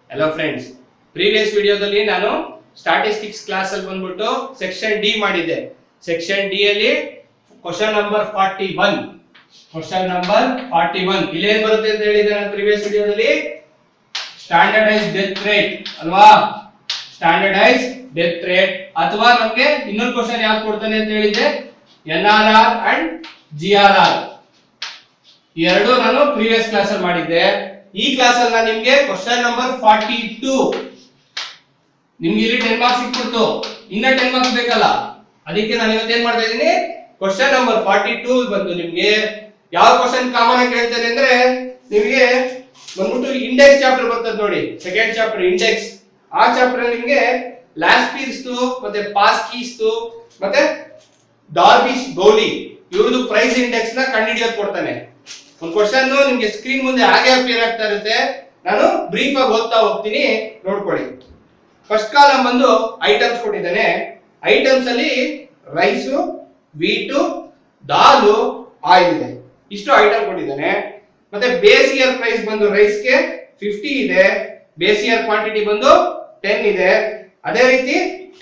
Hello friends, previous ವಿಡಿಯೋದಲ್ಲಿ ನಾನು statistics class ಅಲ್ಲಿ ಬಂದ್ಬಿಟ್ಟು ಸೆಕ್ಷನ್ ಡಿ ಮಾಡಿದ್ದೆ. ಸೆಕ್ಷನ್ ಡಿ ಅಲ್ಲಿ ಕ್ವೆಶ್ಚನ್ ನಂಬರ್ 41 ಇಲ್ಲಿ ಏನು ಬರುತ್ತೆ ಅಂತ ಹೇಳಿದೆ ನಾನು ಪ್ರೀವಿಯಸ್ ವಿಡಿಯೋದಲ್ಲಿ ಸ್ಟ್ಯಾಂಡರ್ಡೈಸ್ ಡೆತ್ ರೇಟ್ ಅಲ್ವಾ. ಸ್ಟ್ಯಾಂಡರ್ಡೈಸ್ ಡೆತ್ ರೇಟ್ ಅಥವಾ ನಮಗೆ ಇನ್ನೊಂದು ಕ್ವೆಶ್ಚನ್ ಯಾವುದು ಕೊಡ್ತಾನೆ ಅಂತ ಹೇಳಿದೆ ಎನ್ಆರ್ಆರ್ ಅಂಡ್ ಜಿಆರ್ಆರ್. ಈ ಎರಡು ನಾನು ಪ್ರೀವಿಯಸ್ ಕ್ಲಾಸ್ ಅಲ್ಲಿ ಮಾಡಿದ್ದೆ. ಈ ಕ್ಲಾಸ್ ಅಲ್ಲಿ ನಾನು ನಿಮಗೆ ಕ್ವೆಶ್ಚನ್ ನಂಬರ್ 42 ನಿಮ್ಗೆ ಇಲ್ಲಿ 10 ಮಾರ್ಕ್ಸ್ ಸಿಕ್ಬಿಡ್ತು, ಇನ್ನ 10 ಮಾರ್ಕ್ಸ್ ಬೇಕಲ್ಲ, ಅದಕ್ಕೆ ನಾನು ಇವತ್ತು ಏನ್ ಮಾಡ್ತಾ ಇದ್ದೀನಿ ಕ್ವೆಶ್ಚನ್ ನಂಬರ್ 42 ಬಂದು ನಿಮ್ಗೆ ಯಾವ ಕ್ವೆಶ್ಚನ್ ಕಾಮನ್ ಆಗಿ ಕೇಳ್ತೇನೆ ಅಂದ್ರೆ ನಿಮಗೆ ಬಂದ್ಬಿಟ್ಟು ಇಂಡೆಕ್ಸ್ ಚಾಪ್ಟರ್ ಬರ್ತದೆ ನೋಡಿ, ಸೆಕೆಂಡ್ ಚಾಪ್ಟರ್ ಇಂಡೆಕ್ಸ್. ಆ ಚಾಪ್ಟರ್ ನಿಮ್ಗೆ ಲ್ಯಾಸ್ಪೀರ್ಸ್ ಮತ್ತೆ ಪಾಸ್ಕೀಸ್ ಮತ್ತೆ ಡಾರ್ಬಿಶ್ ಗೌಲಿ ಇವ್ರದ್ದು ಪ್ರೈಸ್ ಇಂಡೆಕ್ಸ್ ನ ಕಂಡುಹಿಡಿಯೋದು ಕೊಡ್ತಾನೆ. ಒಂದು ಕ್ವೆಶ್ಚನ್ ನಿಮ್ಗೆ ಸ್ಕ್ರೀನ್ ಮುಂದೆ ಹಾಗೆ ಅಪಿಯರ್ ಆಗ್ತಾ ಇರುತ್ತೆ, ನಾನು ಬ್ರೀಫ್ ಆಗಿ ಓದ್ತಾ ಹೋಗ್ತೀನಿ, ನೋಡ್ಕೊಳ್ಳಿ. ಫಸ್ಟ್ ಕಾಲಮ್ ಬಂದು ಐಟಮ್ಸ್ ಕೊಟ್ಟಿದ್ದಾನೆ. ಐಟಮ್ಸ್ ಅಲ್ಲಿ ರೈಸು, ವೀಟು, ದಾಲು, ಆಯಿಲ್ ಇದೆ, ಇಷ್ಟು ಐಟಮ್ ಕೊಟ್ಟಿದ್ದಾನೆ. ಮತ್ತೆ ಬೇಸ್ ಇಯರ್ ಪ್ರೈಸ್ ಬಂದು ರೈಸ್ಗೆ 50 ಇದೆ, ಬೇಸ್ ಇಯರ್ ಕ್ವಾಂಟಿಟಿ ಬಂದು 10 ಇದೆ. ಅದೇ ರೀತಿ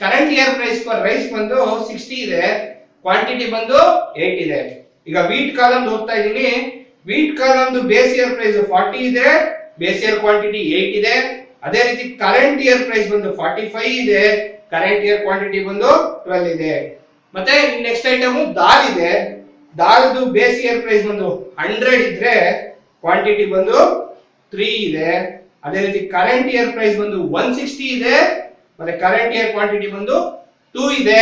current year price for rice ಬಂದು 60 ಇದೆ, ಕ್ವಾಂಟಿಟಿ ಬಂದು 8 ಇದೆ. ಈಗ ವೀಟ್ ಕಾಲಮ್ ಹೋಗ್ತಾ ಇದೀನಿ. Wheat column base year price 40 ಇದೆ, ಬೇಸ್ ಇಯರ್ ಕ್ವಾಂಟಿಟಿ 8 ಇದೆ. ಅದೇ ರೀತಿ ಕರೆಂಟ್ ಇಯರ್ ಪ್ರೈಸ್ ಬಂದು 45 ಇದೆ, ಕರೆಂಟ್ ಇಯರ್ ಕ್ವಾಂಟಿಟಿ ಬಂದು 12 ಇದೆ. ಮತ್ತೆ ನೆಕ್ಸ್ಟ್ ಐಟಮ್ ದಾಲ್ ಇದೆ. ದಾಲ್ದು ಬೇಸ್ ಇಯರ್ ಪ್ರೈಸ್ ಬಂದು 100 ಇದ್ರೆ ಕ್ವಾಂಟಿಟಿ ಬಂದು 3 ಇದೆ. ಅದೇ ರೀತಿ ಕರೆಂಟ್ ಇಯರ್ ಪ್ರೈಸ್ ಬಂದು 160 ಇದೆ, ಮತ್ತೆ ಕರೆಂಟ್ ಇಯರ್ ಕ್ವಾಂಟಿಟಿ ಬಂದು 2 ಇದೆ.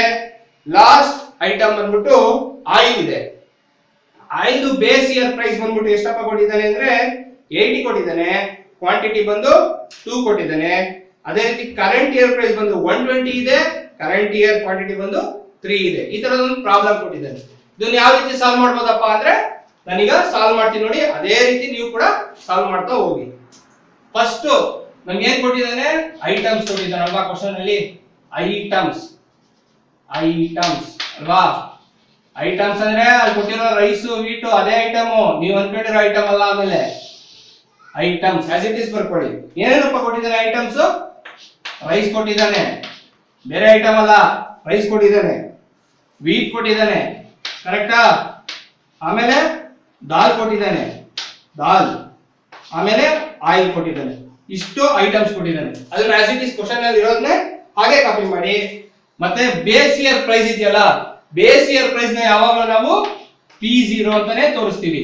ಲಾಸ್ಟ್ ಐಟಮ್ ಬಂದ್ಬಿಟ್ಟು ಆಯಿಲ್ ಇದೆ. ಆಯಿಲ್ ಬೇಸ್ ಇಯರ್ ಪ್ರೈಸ್ ಬಂದ್ಬಿಟ್ಟು ಎಷ್ಟಪ್ಪ ಕೊಟ್ಟಿದ್ದಾನೆ ಅಂದ್ರೆ 80 ಕೊಟ್ಟಿದ್ದಾನೆ, ಕ್ವಾಂಟಿಟಿ ಬಂದು 2 ಕೊಟ್ಟಿದ್ದಾನೆ. ಅದೇ ರೀತಿ ಕರೆಂಟ್ ಇಯರ್ ಪ್ರೈಸ್ ಬಂದು 120 ಇದೆ, ಕರೆಂಟ್ ಇಯರ್ ಕ್ವಾಂಟಿಟಿ ಬಂದು 3 ಇದೆ. ಈ ತರದ ಒಂದು ಪ್ರಾಬ್ಲಮ್ ಕೊಟ್ಟಿದ್ದಾನೆ. ಇದನ್ನ ಯಾವ ರೀತಿ ಸಾಲ್ವ್ ಮಾಡ್ಬೋದಪ್ಪ ಅಂದ್ರೆ ನಾನೀಗ ಸಾಲ್ವ್ ಮಾಡ್ತೀನಿ ನೋಡಿ, ಅದೇ ರೀತಿ ನೀವು ಕೂಡ ಸಾಲ್ವ್ ಮಾಡ್ತಾ ಹೋಗಿ. ಫಸ್ಟ್ ನಮ್ಗೆ ಏನ್ ಕೊಟ್ಟಿದ್ದಾನೆ, ಐಟಮ್ಸ್ ಕೊಟ್ಟಿದ್ದಾನಲ್ವಾ ಕ್ವಶನ್ ಅಲ್ಲಿ. ಐಟಮ್ಸ್ ಅಲ್ವಾ. ಐಟಮ್ಸ್ ಅಂದ್ರೆ ಅಲ್ಲಿ ಕೊಟ್ಟಿರೋ ರೈಸು ವೀಟು ಅದೇ ಐಟಮ್, ನೀವು ಅನ್ಕೊಂಡಿರೋ ಐಟಮ್ ಅಲ್ಲ. ಆಮೇಲೆ ಐಟಮ್ಸ್ ಆಸ್ ಇಟ್ ಇಸ್ ಬರ್ಕೊಳ್ಳಿ. ಏನೇನಪ್ಪ ಕೊಟ್ಟಿದ್ದಾನೆ ಐಟಮ್ಸ್, ರೈಸ್ ಕೊಟ್ಟಿದ್ದಾನೆ, ಬೇರೆ ಐಟಮ್ ಅಲ್ಲ, ರೈಸ್ ಕೊಟ್ಟಿದ್ದಾನೆ, ವೀಟ್ ಕೊಟ್ಟಿದ್ದಾನೆ, ಕರೆಕ್ಟಾ. ಆಮೇಲೆ ದಾಲ್ ಕೊಟ್ಟಿದ್ದಾನೆ, ದಾಲ್, ಆಮೇಲೆ ಆಯಿಲ್ ಕೊಟ್ಟಿದ್ದಾನೆ, ಇಷ್ಟು ಐಟಮ್ಸ್ ಕೊಟ್ಟಿದ್ದಾನೆ. ಅದನ್ನ ಆಸ್ ಇಟ್ ಇಸ್ ಕ್ವಶನ್ ಅಲ್ಲಿ ಇರೋದನ್ನೇ ಹಾಗೆ ಕಾಪಿ ಮಾಡಿ. ಮತ್ತೆ ಬೇಸ್ ಇಯರ್ ಪ್ರೈಸ್ ಇದೆಯಲ್ಲ, ಬೇಸ್ ಇಯರ್ ಪ್ರೈಸ್ ನ ಯಾವಾಗ ನಾವು P0 ಅಂತಾನೆ ತೋರಿಸ್ತೀವಿ.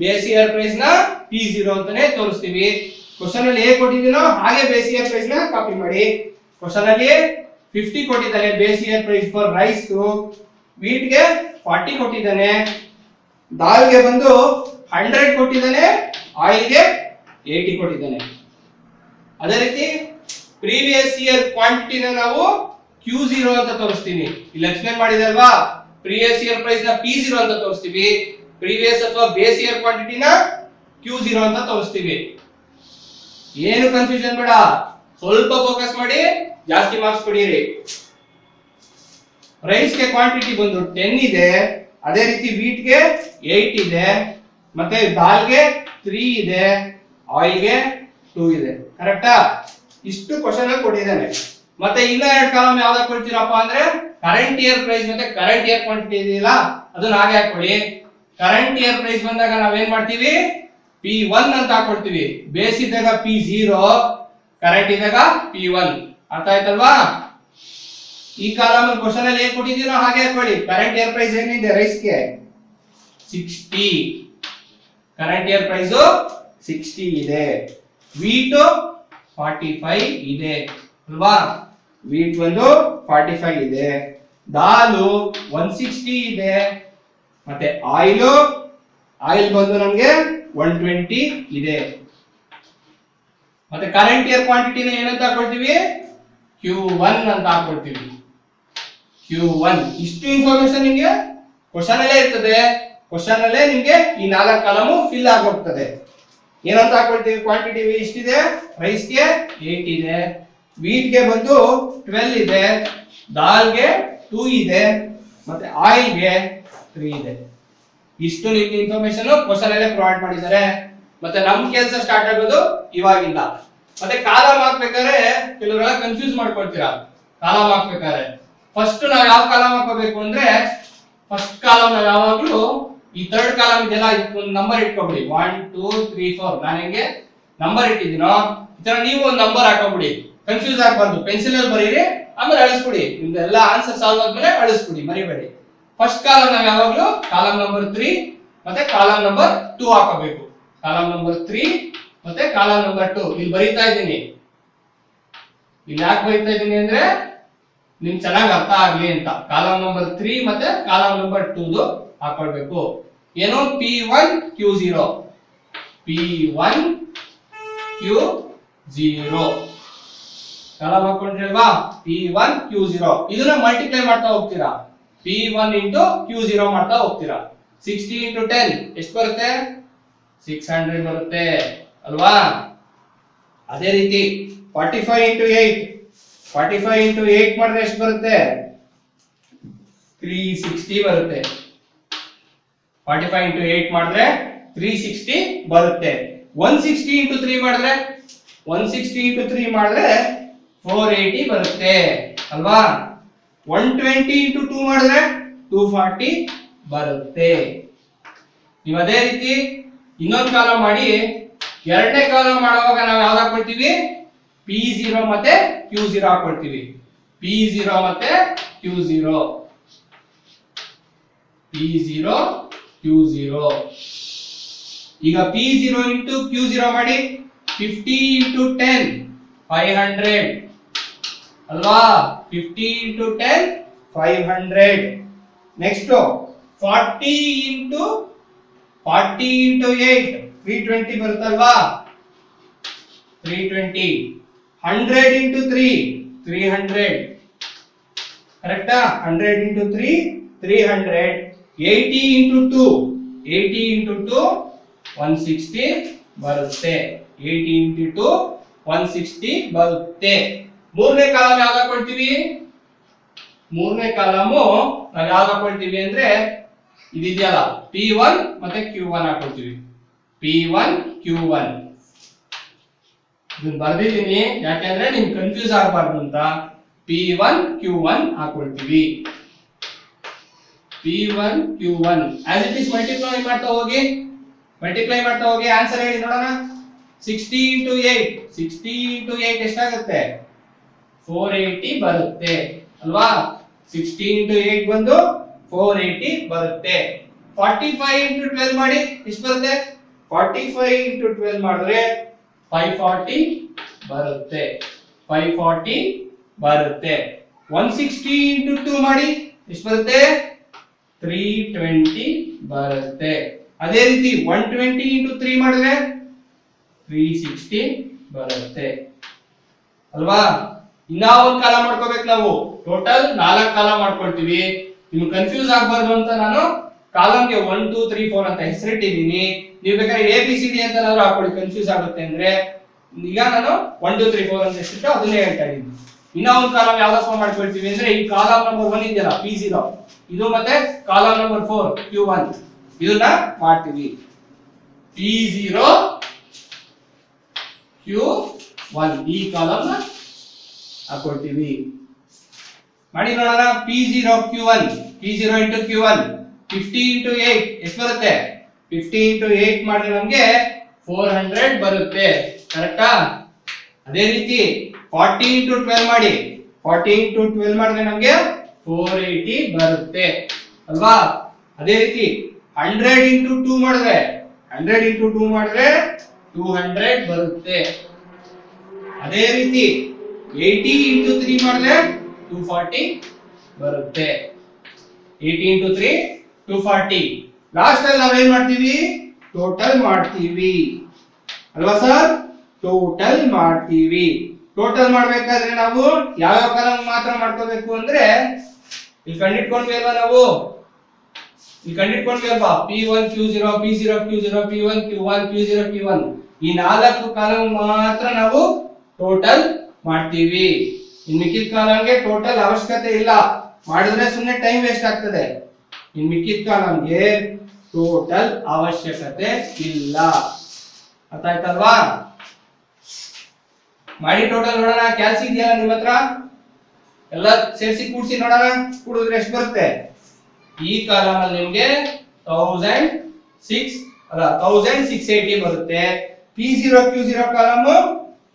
ಬೇಸ್ ಇಯರ್ ಪ್ರೈಸ್ ನ P0 ಅಂತಾನೆ ತೋರಿಸ್ತೀವಿ. ಕ್ವಶನ್ ಅಲ್ಲಿ ಹೇಗೆ ಕೊಟ್ಟಿದ್ದೀನೋ ಹಾಗೆ ಬೇಸ್ ಇಯರ್ ಪ್ರೈಸ್ ನ ಕಾಪಿ ಮಾಡಿ. ಕ್ವಶನ್ ಅಲ್ಲಿ 50 ಕೊಟ್ಟಿದ್ದಾನೆ base year price for rice, wheat ಗೆ 40 ಕೊಟ್ಟಿದ್ದಾನೆ, ದಾಲ್ ಗೆ ಬಂದು 100 ಕೊಟ್ಟಿದ್ದಾನೆ, ಆಯಿಲ್ ಗೆ 80 ಕೊಟ್ಟಿದ್ದಾನೆ. ಅದೇ ರೀತಿ ಪ್ರೀವಿಯಸ್ ಇಯರ್ ಕ್ವಾಂಟಿಟಿನ ನಾವು Q0 ಅಂತ ತೋರಿಸ್ತೀನಿ. ಇಲ್ಲಿ ಎಕ್ಸ್ಪ್ಲೇನ್ ಮಾಡಿದೆ ಅಲ್ವಾ, ಪ್ರೀವಿಯಸ್ ಇಯರ್ ಪ್ರೈಸ್ ನ P0 ಅಂತ ತೋರಿಸ್ತೀವಿ, ಪ್ರೀವಿಯಸ್ ಅಥವಾ ಬೇಸ್ ಇಯರ್ ಕ್ವಾಂಟಿಟಿನ Q0 ಅಂತ ತೋರಿಸ್ತೀವಿ. ಏನು ಕನ್ಫ್ಯೂಷನ್ ಬೇಡ, ಸ್ವಲ್ಪ ಫೋಕಸ್ ಮಾಡಿ, ಜಾಸ್ತಿ ಮಾರ್ಕ್ಸ್ ಕೊಡಿರಿ. ರೈಸ್ ಗೆ ಕ್ವಾಂಟಿಟಿ ಬಂದು 10 ಇದೆ, ಅದೇ ರೀತಿ ವೀಟ್ ಗೆ 8 ಇದೆ, ಮತ್ತೆ ದಾಲ್ ಗೆ 3 ಇದೆ, ಆಯಿಲ್ ಗೆ 2 ಇದೆ. ಕರೆಕ್ಟಾ. ಇಷ್ಟು ಕ್ವಶನ್ ಅಲ್ಲಿ ಕೊಟ್ಟಿದ್ದಾನೆ. ಮತ್ತೆ ಇನ್ನ ಎರಡು ಕಾಲಮ್ ಯಾವ್ದಾಗ ಕೊಡ್ತೀರಪ್ಪ ಅಂದ್ರೆ ಕರೆಂಟ್ ಇಯರ್ ಪ್ರೈಸ್ ಮತ್ತೆ ಕರೆಂಟ್ ಇಯರ್ ಕ್ವಾಂಟಿಟಿ ಇದೆಯಲ್ಲ ಅದನ್ನ ಹಾಗೆ ಹಾಕೊಳ್ಳಿ. ಕರೆಂಟ್ ಇಯರ್ ಪ್ರೈಸ್ ಬಂದಾಗ ನಾವೇನ್ ಮಾಡ್ತೀವಿ, P1 ಅಂತ ಹಾಕೊಳ್ತೀವಿ. ಬೇಸ್ ಇದ್ದಾಗ P0, ಕರೆಂಟ್ ಇದ್ದಾಗ P1. ಅರ್ಥ ಆಯ್ತಲ್ವಾ. ಈ ಕಾಲಮ್ ಕ್ವಶನ್ ಅಲ್ಲಿ ಏನ್ ಕೊಟ್ಟಿದ್ದೀನೋ ಹಾಗೆ ಹಾಕೊಳ್ಳಿ. ಕರೆಂಟ್ ಇಯರ್ ಪ್ರೈಸ್ ಏನಿದೆ ರೈಸ್ಗೆ 60, ಕರೆಂಟ್ ಇಯರ್ ಪ್ರೈಸ್ 60 ಇದೆ, ವೀಟ್ 45 ಇದೆ ಅಲ್ವಾ. ವೀಟ್ ಒಂದು 45 ಇದೆ, ದಾಲು 160 ಇದೆ, ಮತ್ತೆ ಆಯಿಲ್ ಬಂದು ನಮ್ಗೆ 120 ಇದೆ. ಮತ್ತೆ ಕರೆಂಟ್ ಇಯರ್ ಕ್ವಾಂಟಿಟಿನ ಏನಂತ ಹಾಕೊಳ್ತೀವಿ, Q1 ಅಂತ ಹಾಕೊಳ್ತೀವಿ. Q1. ಇಷ್ಟು ಇನ್ಫಾರ್ಮೇಶನ್ ನಿಮ್ಗೆ ಕ್ವಶನ್ ಅಲ್ಲೇ ಇರ್ತದೆ. ಕ್ವಶನ್ ಅಲ್ಲೇ ನಿಮ್ಗೆ ಈ 4 ಕಾಲಮು ಫಿಲ್ ಆಗೋಗ್ತದೆ. ಏನಂತ ಹಾಕೊಳ್ತೀವಿ, ಕ್ವಾಂಟಿಟಿ ಇಷ್ಟಿದೆ, ರೈಸ್ಗೆ 8 ಇದೆ, ವೀಟ್ ಗೆ ಬಂದು 12 ಇದೆ, ದಾಲ್ ಗೆ 2 ಇದೆ, ಮತ್ತೆ ಆಯಿಲ್ ಗೆ 3 ಇದೆ. ಇಷ್ಟು ನಿಮ್ಗೆ ಇನ್ಫಾರ್ಮೇಶನ್ ಕ್ವಶನ್ ಅಲ್ಲೇ ಪ್ರೊವೈಡ್ ಮಾಡಿದ್ದಾರೆ. ಮತ್ತೆ ನಮ್ ಕೆಲಸ ಸ್ಟಾರ್ಟ್ ಆಗೋದು ಇವಾಗಿಂದ. ಮತ್ತೆ ಕಾಲಮ್ ಹಾಕ್ಬೇಕಾದ್ರೆ ಕೆಲವರೆಲ್ಲ ಕನ್ಫ್ಯೂಸ್ ಮಾಡ್ಕೊಳ್ತೀರಾ. ಕಾಲಮ್ ಹಾಕ್ಬೇಕಾದ್ರೆ ಫಸ್ಟ್ ನಾವ್ ಯಾವ ಕಾಲಮ್ ಹಾಕೋಬೇಕು ಅಂದ್ರೆ, ಫಸ್ಟ್ ಕಾಲಮ್ ನಾವ್ ಯಾವಾಗ್ಲೂ ಈ ಥರ್ಡ್ ಕಾಲಮ್ ಇದೆಲ್ಲ ಒಂದು ನಂಬರ್ ಇಟ್ಕೊಬಿಡಿ. 1 2 3 4 ನಾನು ಹೆಂಗೆ ನಂಬರ್ ಇಟ್ಟಿದ್ದೀನೋ ಈ ತರ ನೀವು ಒಂದು ನಂಬರ್ ಹಾಕೋಬಿಡಿ. ಕನ್ಫ್ಯೂಸ್ ಆಗಬಾರ್ದು. ಪೆನ್ಸಿಲ್ ಅಲ್ಲಿ ಬರೀರಿ, ಆಮೇಲೆ ಅಳಿಸ್ಬಿಡಿ. ನಿಮ್ದೆಲ್ಲ ಆನ್ಸರ್ ಸಾಲ್ವ್ ಆದ್ಮೇಲೆ ಅಳಿಸ್ಬಿಡಿ, ಮರಿಬೇಡಿ. ಫಸ್ಟ್ ಕಾಲಮ್ ನಾವ್ ಯಾವಾಗ್ಲೂ ಕಾಲಮ್ ನಂಬರ್ 3 ಮತ್ತೆ ಕಾಲಮ್ ನಂಬರ್ 2 ಹಾಕೋಬೇಕು. ಕಾಲಮ್ ನಂಬರ್ 3 ಮತ್ತೆ ಕಾಲಮ್ ನಂಬರ್ 2 ಇಲ್ಲಿ ಬರೀತಾ ಇದ್ದೀನಿ. ಇಲ್ಲಿ ಯಾಕೆ ಬರೀತಾ ಇದ್ದೀನಿ ಅಂದ್ರೆ ನಿಮ್ ಚೆನ್ನಾಗಿ ಅರ್ಥ ಆಗ್ಲಿ ಅಂತ. ಕಾಲಮ್ ನಂಬರ್ 3 ಮತ್ತೆ ಕಾಲಮ್ ನಂಬರ್ 2 ಹಾಕೊಳ್ಬೇಕು. ಏನು P1 Q0 P1 Q0 column ಹಾಕೊಂಡ್ರಿ ಅಲ್ವಾ. P1 Q0 ಇದನ್ನ ಮಲ್ಟಿಪ್ಲೈ ಮಾಡ್ತಾ ಹೋಗ್ತೀರಾ. P1 into Q0 ಮಾಡ್ತಾ ಹೋಗ್ತೀರಾ. 60 into 10 ಎಷ್ಟು ಬರುತ್ತೆ? 600 ಬರುತ್ತೆ ಅಲ್ವಾ. ಅದೇ ರೀತಿ 45 into 8 45 into 8 ಮಾಡಿದ್ರೆ ಎಷ್ಟು ಬರುತ್ತೆ? 360 ಬರುತ್ತೆ. 45 into 8 ಮಾಡಿದ್ರೆ 360 ಬರುತ್ತೆ. 160 into 3 ಮಾಡಿದ್ರೆ 160 into 3 ಮಾಡಿದ್ರೆ 480 ಬರುತ್ತೆ ಅಲ್ವಾ. 120 into 2 ಮಾಡಿದ್ರೆ 240 ಬರುತ್ತೆ. ನೀವು ಅದೇ ರೀತಿ ಇನ್ನೊಂದು ಕಾಲಮ್ ಮಾಡಿ, ಎರಡನೇ ಕಾಲಮ್ ಮಾಡುವಾಗ ನಾವು ಯಾವ್ದು ಹಾಕೊಳ್ತೀವಿ? P0 ಮತ್ತೆ Q0 ಹಾಕೊಳ್ತೀವಿ. P0 ಮತ್ತೆ Q0 P0 Q0. ಈಗ P0 into Q0 ಮಾಡಿ. 50 into 10 500 ಅಲ್ವಾ. 50 into 10 500. Next 40 into 8 320 ಬರುತ್ತಲ್ವಾ. 320. 100 into 3 300 ಕರೆಕ್ಟಾ. 100 into 3 300. 80 into 2 160 ಬರುತ್ತೆ. 80 into 2 160 ಬರುತ್ತೆ. ಮೂರನೇ ಕಾಲಮ್ ಯಾವ್ದು ಹಾಕೊಳ್ತೀವಿ? ಮೂರನೇ ಕಾಲಮು ನಾವು ಯಾವ್ದು ಹಾಕೊಳ್ತೀವಿ ಅಂದ್ರೆ ಇದಿದೆಯಲ್ಲ P1 ಮತ್ತೆ Q1 ಹಾಕೊಳ್ತೀವಿ. P1 Q1 ಇದನ್ನ ಬರ್ದಿದ್ದೀನಿ ಯಾಕೆಂದ್ರೆ ನಿಮ್ಗೆ ಕನ್ಫ್ಯೂಸ್ ಆಗಬಾರ್ದು ಅಂತ. P1 Q1 ಹಾಕೊಳ್ತೀವಿ. P1 Q1 as it is multiply ಮಾಡ್ತಾ ಹೋಗಿ. ಆನ್ಸರ್ ಹೇಳಿ ನೋಡೋಣ. 60 into 8 ಎಷ್ಟಾಗುತ್ತೆ? 480 ಬರುತ್ತೆ ಅಲ್ವಾ. 60 into 8 ಬಂದು 480 ಬರುತ್ತೆ. 45 into 12 ಮಾಡಿ ಎಷ್ಟು ಬರುತ್ತೆ? 45 into 12 ಮಾಡಿದ್ರೆ 540 ಬರುತ್ತೆ. 540 ಬರುತ್ತೆ. 160 into 2 ಮಾಡಿ ಎಷ್ಟು ಬರುತ್ತೆ? 320 ಬರುತ್ತೆ. ಅದೇ ರೀತಿ 120 into 3 ಮಾಡಿದ್ರೆ 360 ಬರುತ್ತೆ ಅಲ್ವಾ. ಇನ್ನ ಒಂದು ಕಾಲ ಮಾಡ್ಕೋಬೇಕು ನಾವು. ಟೋಟಲ್ 4 ಕಾಲ ಮಾಡ್ಕೊಳ್ತೀವಿ. ನಿಮ್ಗೆ ಕನ್ಫ್ಯೂಸ್ ಆಗಬಾರ್ದು ಅಂತ ನಾನು ಕಾಲಮ್ಗೆ 1 2 3 4 ಅಂತ ಹೆಸರಿಟ್ಟಿದ್ದೀನಿ. ನೀವು ಬೇಕಾದ್ರೆ ABCD ಅಂತ ಏನಾದ್ರು ಹಾಕೊಳ್ಳಿ, ಕನ್ಫ್ಯೂಸ್ ಆಗುತ್ತೆ ಅಂದ್ರೆ. ಈಗ ನಾನು 1 2 3 4 ಅಂತ ಹೆಸರಿಟ್ಟು ಅದನ್ನೇ ಹೇಳ್ತಾ ಇದ್ದೀನಿ. ಇನ್ನ ಒಂದು ಕಾಲಮ್ ಯಾವ್ದಪ್ಪ ಮಾಡ್ಕೊಳ್ತೀವಿ ಅಂದ್ರೆ ಈ ಕಾಲಮ್ ನಂಬರ್ 1 ಇದೆಯಲ್ಲ P0 ಇದು ಮತ್ತೆ ಕಾಲಮ್ ನಂಬರ್ 4 Q1 ಇದನ್ನ ಮಾಡ್ತೀವಿ. P0 Q1 ಈ ಕಾಲಮ್ ಹಾಕೊಳ್ತೀವಿ. ಮಾಡಿ ನೋಡೋಣ. P0 Q1 P0 into Q1 50 into 8 ಎಷ್ಟು ಬರುತ್ತೆ? 50 into 8 ಮಾಡಿದ್ರೆ ನಮಗೆ 400 ಬರುತ್ತೆ ಕರೆಕ್ಟಾ. ಅದೇ ರೀತಿ 40 into 12 ಮಾಡಿ. 40 into 12 ಮಾಡಿದ್ರೆ ನಮಗೆ 480 ಬರುತ್ತೆ ಅಲ್ವಾ. ಅದೇ ರೀತಿ 100 into 2 ಮಾಡಿದ್ರೆ 200 ಬರುತ್ತೆ. ಅದೇ ರೀತಿ 80 into 3 ಮಾಡಿದ್ರೆ 240 ಬರುತ್ತೆ. 80 into 3 240. ಲಾಸ್ಟ್ ಅಲ್ಲಿ ನಾವೇನ್ ಮಾಡ್ತೀವಿ? ಟೋಟಲ್ ಮಾಡ್ತೀವಿ ಅಲ್ವಾ ಸರ್. ಟೋಟಲ್ ಮಾಡ್ತೀವಿ. ಟೋಟಲ್ ಮಾಡ್ಬೇಕಾದ್ರೆ ನಾವು ಯಾವ ಕಾಲಮ್ ಮಾತ್ರ ಮಾಡ್ಕೋಬೇಕು ಅಂದ್ರೆ ಇಲ್ಲಿ ಕಂಡಿಟ್ಕೊಂಡ್ವಿ ಅಲ್ವಾ ನಾವು. P1 Q0 P0 Q0 P1 Q1 Q0 Q1 ಈ 4 ಕಾಲಮ್ ಮಾತ್ರ ನಾವು ಟೋಟಲ್ ಮಾಡ್ತೀವಿ. ಇನ್ನು ಮಿಕ್ಕಿದ ಕಾಲಮ್ಗೆ ಟೋಟಲ್ ಅವಶ್ಯಕತೆ ಇಲ್ಲ, ಮಾಡಿದ್ರೆ ಸುಮ್ಮನೆ ಟೈಮ್ ವೇಸ್ಟ್ ಆಗ್ತದೆ. ಇನ್ನು ಮಿಕ್ಕಿದ ಕಾಲಮ್ಗೆ ಟೋಟಲ್ ಅವಶ್ಯಕತೆ ಇಲ್ಲ. ಅರ್ಥ ಆಯ್ತಲ್ವಾ? ಮಾಡಿ ಟೋಟಲ್ ನೋಡೋಣ. ಕ್ಯಾಲ್ಸಿ ಇದೆಯಲ್ಲ ನಿಮ್ಮ ಹತ್ರ, ಎಲ್ಲ ಸೇರಿಸಿ ಕೂಡಿಸಿ ನೋಡೋಣ. ಕೂಡಿದ್ರೆ ಎಷ್ಟು ಬರುತ್ತೆ? ಈ ಕಾಲಮ್ ಅಲ್ಲಿ ನಿಮ್ಗೆ 1680 ಬರುತ್ತೆ. P0 Q0 ಕಾಲಮ್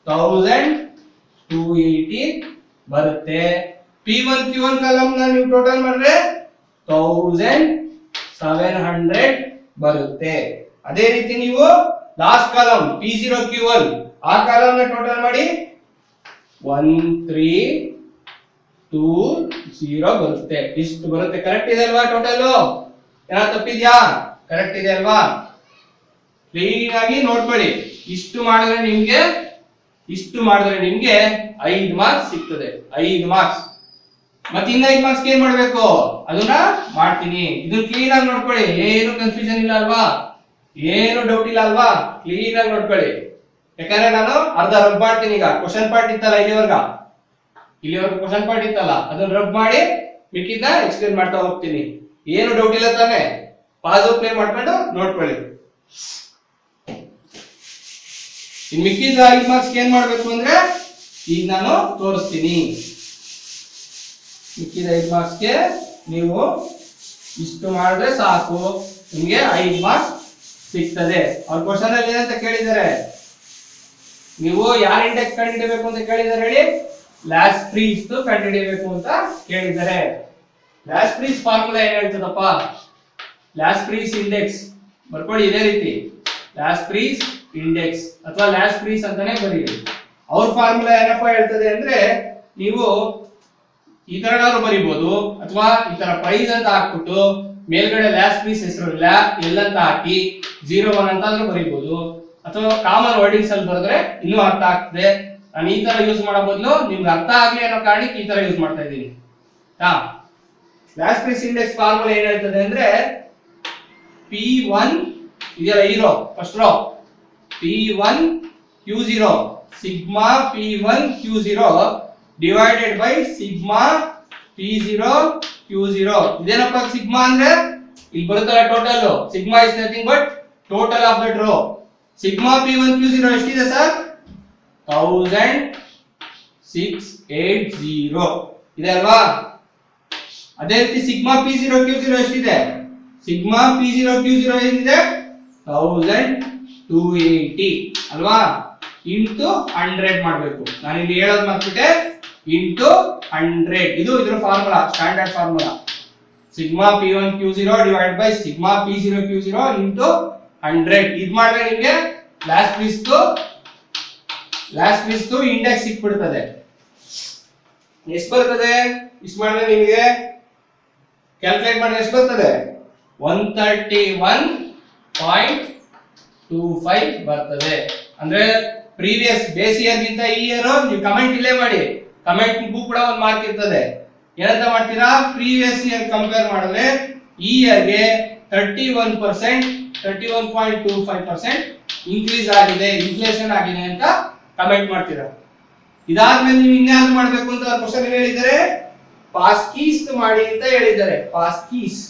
1280 ಬರುತ್ತೆ. P1 Q1 ಕಾಲಮ್ ನ ನೀವು ಟೋಟಲ್ ಮಾಡಿದ್ರೆ 1700 ಬರುತ್ತೆ. ಅದೇ ರೀತಿ ನೀವು ಲಾಸ್ಟ್ ಕಾಲಮ್ P0 Q1 ಆ ಕಾಲಮ್ ನ ಟೋಟಲ್ ಮಾಡಿ 1320 ಬರುತ್ತೆ. ಇಷ್ಟು ಬರುತ್ತೆ. ಕರೆಕ್ಟ್ ಇದೆ ಅಲ್ವಾ? ಟೋಟಲ್ ಏನಾದ್ರು ತಪ್ಪಿದ್ಯಾ? ಕರೆಕ್ಟ್ ಇದೆ ಅಲ್ವಾ? ಕ್ಲೀನ್ ಆಗಿ ನೋಡ್ಕೊಳ್ಳಿ. ಇಷ್ಟು ಮಾಡಿದ್ರೆ ನಿಮ್ಗೆ 5 ಮಾರ್ಕ್ಸ್ ಸಿಗ್ತದೆ. 5 ಮಾರ್ಕ್ಸ್. ಮತ್ತೆ ಇನ್ನ 5 ಮಾರ್ಕ್ಸ್ ಏನ್ ಮಾಡ್ಬೇಕು ಅದನ್ನ ಮಾಡ್ತೀನಿ. ಇದನ್ನ ಕ್ಲೀನ್ ಆಗಿ ನೋಡ್ಕೊಳ್ಳಿ. ಏನು ಕನ್ಫ್ಯೂಷನ್ ಇಲ್ಲ ಅಲ್ವಾ? ಏನು ಡೌಟ್ ಇಲ್ಲ ಅಲ್ವಾ? ಕ್ಲೀನ್ ಆಗಿ ನೋಡ್ಕೊಳ್ಳಿ. ಯಾಕಂದ್ರೆ ನಾನು ಅರ್ಧ ರಬ್ ಮಾಡ್ತೀನಿ. ಈಗ ಕ್ವಶನ್ ಪಾರ್ಟ್ ಇತ್ತಲ್ಲ, ಇಲ್ಲಿವರೆಗೂ ಕ್ವಶನ್ ಪಾರ್ಟ್ ಇತ್ತಲ್ಲ, ಅದನ್ನ ರಬ್ ಮಾಡಿ ಮಿಕ್ಕಿದ್ನ ಎಕ್ಸ್ಪ್ಲೇನ್ ಮಾಡ್ತಾ ಹೋಗ್ತೀನಿ. ಏನು ಡೌಟ್ ಇಲ್ಲ ತಾನೆ? ಪಾಸ್ ಪ್ಲೇ ಮಾಡ್ಕೊಂಡು ನೋಡ್ಕೊಳ್ಳಿ. ಇನ್ ಮಿಕ್ಕಿದ 5 ಮಾರ್ಕ್ಸ್ ಏನ್ ಮಾಡ್ಬೇಕು ಅಂದ್ರೆ ಈಗ ನಾನು ತೋರಿಸ್ತೀನಿ. ಮಿಕ್ಕಿದ 5 ಮಾರ್ಕ್ಸ್ಗೆ ನೀವು ಇಷ್ಟು ಮಾಡಿದ್ರೆ ಸಾಕು, ನಿಮ್ಗೆ 5 ಮಾರ್ಕ್ಸ್ ಸಿಗ್ತದೆ. ಅವ್ರ ಕ್ವಶನ್ ಅಲ್ಲಿ ಏನಂತ ಕೇಳಿದ್ದಾರೆ, ನೀವು ಯಾರ ಇಂಡೆಕ್ಸ್ ಕಂಡುಹಿಡಿಯಬೇಕು ಅಂತ ಕೇಳಿದ್ದಾರೆ ಹೇಳಿ? ಲ್ಯಾಸ್ಪ್ರೀಸ್ ಕಂಡುಹಿಡಿಯಬೇಕು ಅಂತ ಕೇಳಿದ್ದಾರೆ. ಲ್ಯಾಸ್ಪ್ರೀಸ್ ಫಾರ್ಮುಲಾ ಏನ್ ಹೇಳ್ತದಪ್ಪ? ಲ್ಯಾಸ್ಪ್ರೀಸ್ ಇಂಡೆಕ್ಸ್ ಬರ್ಕೊಳ್ಳಿ. ಇದೇ ರೀತಿ ಲ್ಯಾಸ್ಪ್ರೀಸ್ ಇಂಡೆಕ್ಸ್ ಅಥವಾ ಲ್ಯಾಸ್ಪ್ರೀಸ್ ಅಂತಾನೆ ಬರೀರಿ. ಅವ್ರ ಫಾರ್ಮುಲಾ ಏನಪ್ಪಾ ಹೇಳ್ತದೆ ಅಂದ್ರೆ, ನೀವು ಈ ತರನಾದ್ರು ಬರೀಬಹುದು, ಅಥವಾ ಈ ತರ ಪ್ರೈಸ್ ಅಂತ ಹಾಕ್ಬಿಟ್ಟು ಮೇಲ್ಗಡೆ ಲ್ಯಾಸ್ಪ್ರೀಸ್ ಹೆಸರು ಎಲ್ ಅಂತ ಹಾಕಿ 01 ಅಂತಾದ್ರೂ ಬರೀಬಹುದು, ಅಥವಾ ಕಾಮನ್ ವರ್ಡಿಂಗ್ಸ್ ಅಲ್ಲಿ ಬರೆದ್ರೆ ಇನ್ನೂ ಅರ್ಥ ಆಗ್ತದೆ. ನಾನು ಈ ತರ ಯೂಸ್ ಮಾಡೋ ಬದಲು ನಿಮ್ಗೆ ಅರ್ಥ ಆಗ್ಲಿ ಅನ್ನೋ ಕಾರಣಕ್ಕೆ ಈ ತರ ಯೂಸ್ ಮಾಡ್ತಾ ಇದ್ದೀನಿ. ಲ್ಯಾಸ್ಪ್ರೀಸ್ ಇಂಡೆಕ್ಸ್ ಫಾರ್ಮುಲಾ ಏನ್ ಹೇಳ್ತದೆ ಅಂದ್ರೆ, P1 ಇದೆಯಲ್ಲ ಹೀರೋ first row, P1 Q0 sigma P1 Q0 divided by sigma P0 Q0. ಇದೇನಪ್ಪ ಸಿಗ್ಮಾ ಅಂದ್ರೆ? ಇಲ್ಲಿ ಬರುತ್ತಲ್ಲ total. Sigma is nothing but total of that row. Sigma P1 Q0 ಎಷ್ಟಿದೆ ಸರ್? 1680 ಇದೆ ಅಲ್ವಾ? ಅದೇ ರೀತಿ ಸಿಗ್ಮಾ P0 Q0 ಎಷ್ಟಿದೆ? ಸಿಗ್ಮಾ P0 Q0 ಏನಿದೆ? 1280 ಅಲ್ವಾ? ಇಂಟು 100 ಮಾಡಬೇಕು. ನಾನು ಇಲ್ಲಿ ಹೇಳೋದು ಮರ್ತ್ಬಿಟ್ಟೆ. ಇಂಟು 100 ಇದು ಇದರ formula, standard formula. Sigma P1 Q0 divide by sigma P0 Q0 into 100. ಇದು ಮಾಡಿದ್ರೆ ನಿಮಗೆ ಲ್ಯಾಸ್ಪ್ರೀಸ್ ಇಂಡೆಕ್ಸ್ ಸಿಕ್ಬಿಡ್ತದೆ. ಎಷ್ಟು ಬರ್ತದೆ? ಇಷ್ಟು ಮಾಡಿದ್ರೆ ನಿಮಗೆ ಕ್ಯಾಲ್ಕುಲೇಟ್ ಮಾಡಿದ್ರೆ ಎಷ್ಟು ಬರ್ತದೆ? 131.25 ಬರ್ತದೆ. ಅಂದ್ರೆ ಪ್ರೀವಿಯಸ್ ಬೇಸ್ ಇಯರ್ ಗಿಂತ ಈ ಇಯರ್ ನೀವು ಕಮೆಂಟ್ ಇಲ್ಲೇ ಮಾಡಿ. ಕಮೆಂಟ್ ಕೂಡ ಒಂದು ಮಾರ್ಕ್ ಇರ್ತದೆ. ಏನಂತ ಮಾಡ್ತೀರಾ? ಪ್ರೀವಿಯಸ್ ಇಯರ್ ಕಂಪೇರ್ ಮಾಡಿದ್ರೆ ಈ ಇಯರ್ಗೆ 31.25% ಇನ್ಕ್ರೀಸ್ ಆಗಿದೆ, ಇನ್ಫ್ಲೇಷನ್ ಆಗಿದೆ ಅಂತ ಕಮೆಂಟ್ ಮಾಡ್ತೀರಾ. ಇದಾದ್ಮೇಲೆ ನೀವು ಇನ್ಯಾರು ಮಾಡ್ಬೇಕು ಅಂತ ಕ್ವಶನ್ ಹೇಳಿದ್ದಾರೆ, ಪಾಸ್ಕೀಸ್ ಮಾಡಿ ಅಂತ ಹೇಳಿದ್ದಾರೆ. ಪಾಸ್ಕೀಸ್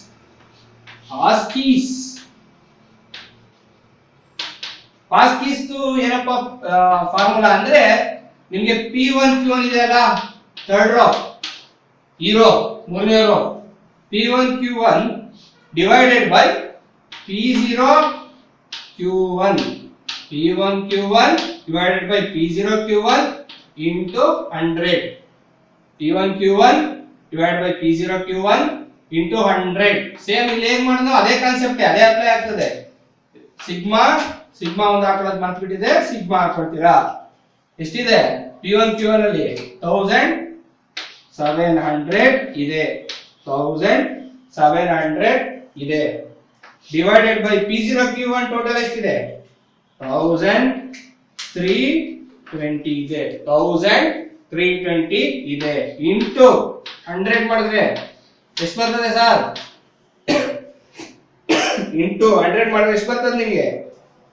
ಏನಪ್ಪ ಫಾರ್ಮುಲಾ ಅಂದ್ರೆ, ನಿಮ್ಗೆ P1 Q1 ಇದೆ ಅಲ್ಲ, ಥರ್ಡ್ ರೋ, ಈ ರೋ ಮೂರನೇ row, P1 Q1 divided by P0 Q1. P1 Q1 divided by P0 Q1 into 100. P1 Q1 divided by P0 Q1 into 100. Same ಇಲ್ಲಿ ಏನ್ ಮಾಡೋದು ಅದೇ ಕಾನ್ಸೆಪ್ಟ್, ಅದೇ ಅಪ್ಲೈ ಆಗ್ತದೆ. ಸಿಗ್ಮಾ ಒಂದು ಹಾಕೋದು ಮರ್ತ್ಬಿಟ್ಟಿದೆ, ಸಿಗ್ಮಾ ಹಾಕೊಳ್ತೀರಾ. ಎಷ್ಟಿದೆ? P1 Q1 ಅಲ್ಲಿ 1700 ಇದೆ. 1700 ಇದೆ. Divided by P0 Q1 total ಎಷ್ಟಿದೆ? 1320 ಇದೆ. 1320 ಇದೆ. ಇಂಟು 100 ಮಾಡಿದ್ರೆ ಎಷ್ಟು ಬರ್ತದೆ ಸರ್? ಇಂಟು 100 ಮಾಡಿದ್ರೆ ಎಷ್ಟು ಬರ್ತದೆ ನಿಮಗೆ?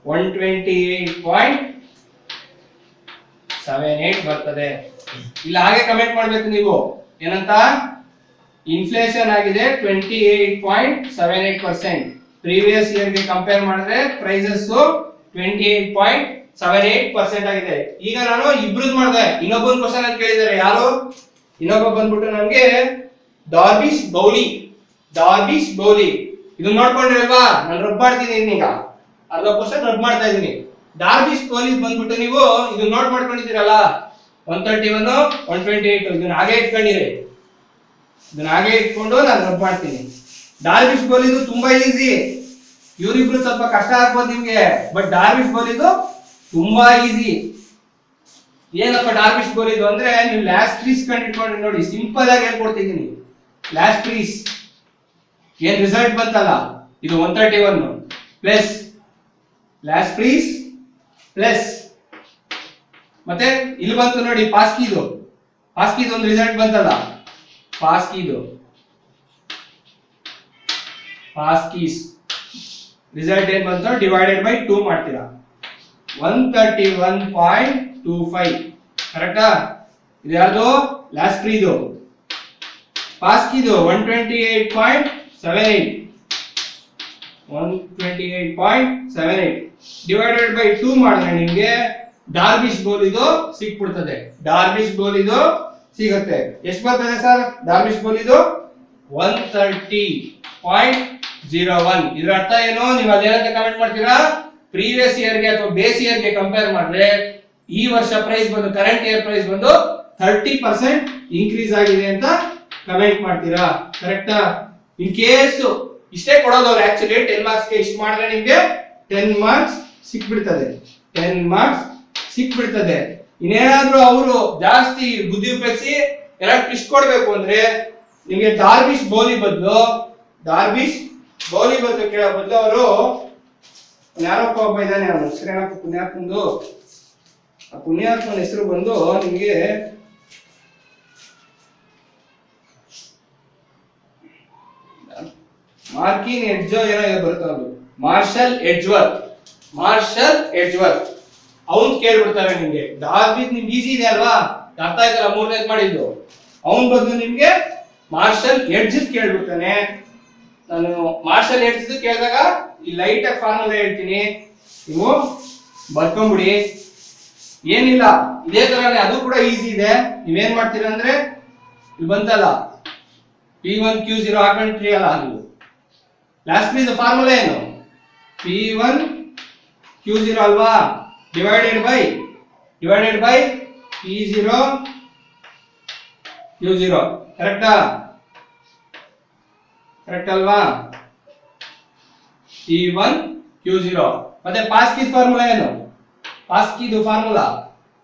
128.78 ಬರ್ತದೆ. ಇಲ್ಲ ಹಾಗೆ ಕಮೆಂಟ್ ಮಾಡ್ಬೇಕು ನೀವು. ಏನಂತ? ಇನ್ಫ್ಲೇಷನ್ ಆಗಿದೆ 28.78%. ಪ್ರೀವಿಯಸ್ ಇಯರ್ ಗೆ ಕಂಪೇರ್ ಮಾಡಿದ್ರೆ ಪ್ರೈಸಸ್ 28.78 0.78% ಆಗಿದೆ. ಈಗ ನಾನು ಇಬ್ರದ್ದು ಮಾಡಿದೆ, ಇನ್ನೊಬ್ಬನ ಕ್ವಶನ್ ಅಂತ ಕೇಳಿದ್ದಾರೆ. ಯಾರು? ಇನ್ನೊಬ್ಬ ಬಂದ್ಬಿಟ್ಟು ನಮ್ಗೆ ಡಾರ್ಬಿಶ್ ಬೌಲಿ. ಇದನ್ನ ನೋಡ್ಕೊಂಡ್ರಿ ಅಲ್ವಾ? ನಾನು ರಬ್ ಮಾಡ್ತೀನಿ ಈಗ, ಅರ್ಧ ಕ್ವಶನ್ ರಬ್ ಮಾಡ್ತಾ ಇದೀನಿ. ಡಾರ್ಬಿಶ್ ಬೌಲಿ ಬಂದ್ಬಿಟ್ಟು ನೀವು ಇದನ್ನ ನೋಟ್ ಮಾಡ್ಕೊಂಡಿದ್ದೀರಲ್ಲ, 131 128 ಇದನ್ನ ಹಾಗೆ ಇಟ್ಕೊಂಡಿರಿ. ಇದನ್ನ ಹಾಗೆ ಇಟ್ಕೊಂಡು ನಾನು ರಬ್ ಮಾಡ್ತೀನಿ. ಡಾರ್ಬಿಶ್ ಬೌಲಿದು ತುಂಬಾ ಈಸಿ. ಇವರಿಬ್ರು ಸ್ವಲ್ಪ ಕಷ್ಟ ಆಗ್ಬೋದು ನಿಮ್ಗೆ, ಬಟ್ ಡಾರ್ಬಿಶ್ ಬೌಲಿದು ತುಂಬಾ ಈಸಿ. ಏನಪ್ಪ ಡಾರ್ಬಿಶ್ ಬೌಲಿದು ಅಂದ್ರೆ, ನೀವು ಲ್ಯಾಸ್ಟ್ ಟ್ರೀಸ್ ಕಂಡಿಟ್ಕೊಂಡ್ರಿ ನೋಡಿ, ಸಿಂಪಲ್ ಆಗಿ ಹೇಳ್ಕೊಡ್ತಿದ್ದೀನಿ. ಲ್ಯಾಸ್ಟ್ ಟ್ರೀಸ್ ಏನ್ ರಿಸಲ್ಟ್ ಬಂತಲ್ಲ, ಇದು 131 ಪ್ಲಸ್ ಲ್ಯಾಸ್ಟ್ ಟ್ರೀಸ್ ಪ್ಲಸ್ ಮತ್ತೆ ಇಲ್ಲಿ ಬಂತು ನೋಡಿ ಪಾಸ್ಕಿದು ಒಂದು ರಿಸಲ್ಟ್ ಬಂತಲ್ಲ, ಪಾಸ್ಕೀಸ್ ರಿಸಲ್ಟ್ ಏನ್ ಬಂತು ಡಿವೈಡೆಡ್ ಬೈ 2 ಮಾಡ್ತೀರಾ, 131.25 ಕರೆಕ್ಟಾ? ಇದು ಯಾವುದು? ಲಾಸ್ಟ್ ಫ್ರೀದು. ಪಾಸ್ಕಿದು 128.78 ಡಿವೈಡೆಡ್ ಬೈ 2 ಮಾಡಿದ್ರೆ ನಿಮ್ಗೆ ಡಾರ್ಬಿಶ್ ಬೌಲಿದು ಸಿಕ್ಬಿಡ್ತದೆ. ಡಾರ್ಬಿಶ್ ಬೌಲಿದು ಸಿಗುತ್ತೆ. ಎಷ್ಟು ಬರ್ತದೆ ಸರ್ ಡಾರ್ಬಿಶ್ ಬೌಲಿದು? 130.01. ಇದರ ಅರ್ಥ ಏನು? ನೀವು ಅದೇನಂತ ಕಮೆಂಟ್ ಮಾಡ್ತೀರಾ? ಪ್ರೀವಿಯಸ್ ಇಯರ್ಗೆ ಅಥವಾ ಬೇಸ್ ಇಯರ್ಗೆ ಕಂಪೇರ್ ಮಾಡಿದ್ರೆ ಈ ವರ್ಷ ಪ್ರೈಸ್ ಬಂದು, ಕರೆಂಟ್ ಇಯರ್ ಪ್ರೈಸ್ ಬಂದು 30% ಇನ್ಕ್ರೀಸ್ ಆಗಿದೆ ಅಂತ ಕಮೆಂಟ್ ಮಾಡ್ತೀರಾ. ಕರೆಕ್ಟಾ? ಇನ್ ಕೇಸ್ ಇಷ್ಟೇ ಕೊಡೋದು ಅವ್ರು, ಆಕ್ಚುಲಿ 10 ಮಾರ್ಕ್ಸ್ ಗೆ ಇಷ್ಟು ಮಾಡಿದ್ರೆ ನಿಮ್ಗೆ 10 ಮಾರ್ಕ್ಸ್ ಸಿಕ್ಬಿಡ್ತದೆ. ಇನ್ನೇನಾದ್ರೂ ಅವರು ಜಾಸ್ತಿ ಬುದ್ಧಿ ಉಪಯೋಗಿಸಿ ಎಲ್ಲ ಟ್ವಿಸ್ಟ್ ಕೊಡ್ಬೇಕು ಅಂದ್ರೆ ನಿಮ್ಗೆ ಡಾರ್ಬಿಶ್ ಬೌಲಿ ಬದಲು ಕೇಳೋ ಬದಲು ಅವರು ಯಾರಪ್ಪ ಒಬ್ಬ ಇದ್ದಾನೆ, ಅವನ ಹೆಸರೇನಪ್ಪ, ಪುಣ್ಯಾತ್ಮಂದು. ಆ ಪುಣ್ಯಾತ್ಮನ ಹೆಸರು ಬಂದು ನಿಮ್ಗೆ ಮಾರ್ಕಿನ್ ಎಡ್ಜೋ ಏನೋ ಬರುತ್ತೆ, ಅದು ಮಾರ್ಷಲ್ ಎಡ್ಜ್ವರ್ತ್. ಅವನ್ ಕೇಳ್ಬಿಡ್ತಾರೆ ನಿಮ್ಗೆ. ಡಾರ್ಬಿಶ್ ನಿಮ್ಗೆ ಈಸಿ ಇದೆ ಅಲ್ವಾ, ಅರ್ಥ ಆಯ್ತಲ್ಲ? 3ನೇದು ಮಾಡಿದ್ದು. ಅವನ್ ಬದಲು ನಿಮ್ಗೆ ಮಾರ್ಷಲ್ ಎಡ್ಜ್ ಕೇಳ್ಬಿಡ್ತಾನೆ. ನಾನು ಮಾರ್ಷಲ್ ಎಡ್ಜ್ ಕೇಳಿದಾಗ ಈ ಲೈಟ್ ಆಗಿ ಫಾರ್ಮುಲಾ ಹೇಳ್ತೀನಿ, ನೀವು ಬರ್ಕೊಂಡ್ಬಿಡಿ. ಏನಿಲ್ಲ, ಇದೇ ತರನೇ ಅದು ಕೂಡ ಈಸಿ ಇದೆ. ನೀವೇನ್ ಮಾಡ್ತೀರಾ ಅಂದ್ರೆ ಇಲ್ಲಿ ಬಂತಲ್ಲ P1Q0 ಹಾಕೊಂಡ್ರಿ ಅಲ್ಲ, ಅದು ಲಾಸ್ಟ್ ಇದು ಫಾರ್ಮುಲಾ ಏನು? P1Q0 ಅಲ್ವಾ, ಡಿವೈಡೆಡ್ ಬೈ P0Q0. ಕರೆಕ್ಟ್ ಅಲ್ವಾ? P1Q0. ಮತ್ತೆ ಪಾಸ್ಕಿ ಫಾರ್ಮುಲಾ ಏನು? ಪಾಸ್ಕಿದು ಫಾರ್ಮುಲಾ